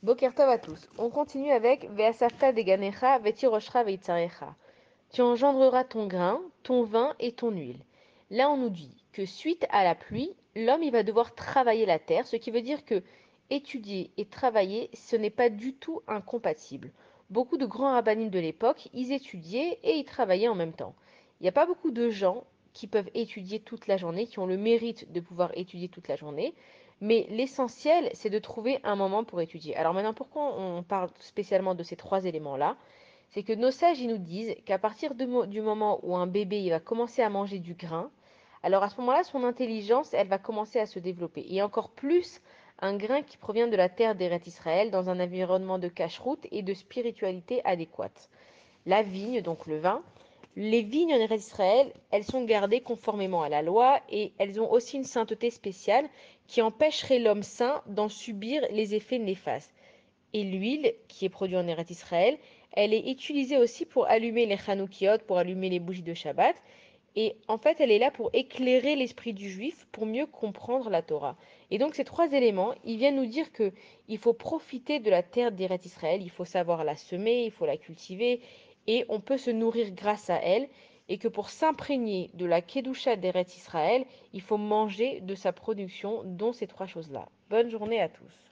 Boker Tov à tous. On continue avec Ve'asafta deganecha vetiroshcha veitzarecha. Tu engendreras ton grain, ton vin et ton huile. Là, on nous dit que suite à la pluie, l'homme il va devoir travailler la terre, ce qui veut dire que étudier et travailler, ce n'est pas du tout incompatible. Beaucoup de grands rabbinim de l'époque, ils étudiaient et ils travaillaient en même temps. Il n'y a pas beaucoup de gens qui peuvent étudier toute la journée, qui ont le mérite de pouvoir étudier toute la journée. Mais l'essentiel, c'est de trouver un moment pour étudier. Alors maintenant, pourquoi on parle spécialement de ces trois éléments-là? C'est que nos sages, ils nous disent qu'à partir du moment où un bébé il va commencer à manger du grain, alors à ce moment-là, son intelligence, elle va commencer à se développer. Et encore plus, un grain qui provient de la terre d'Eretz Israël, dans un environnement de cacheroute et de spiritualité adéquate. La vigne, donc le vin, les vignes en Israël, elles sont gardées conformément à la loi et elles ont aussi une sainteté spéciale qui empêcherait l'homme saint d'en subir les effets néfastes. Et l'huile qui est produite en Eretz Israël, elle est utilisée aussi pour allumer les Hanoukiot, pour allumer les bougies de Shabbat. Et en fait, elle est là pour éclairer l'esprit du juif pour mieux comprendre la Torah. Et donc ces trois éléments, ils viennent nous dire que il faut profiter de la terre d'Eretz Israël, il faut savoir la semer, il faut la cultiver, et on peut se nourrir grâce à elle, et que pour s'imprégner de la Kedusha d'Eretz Israël, il faut manger de sa production, dont ces trois choses-là. Bonne journée à tous.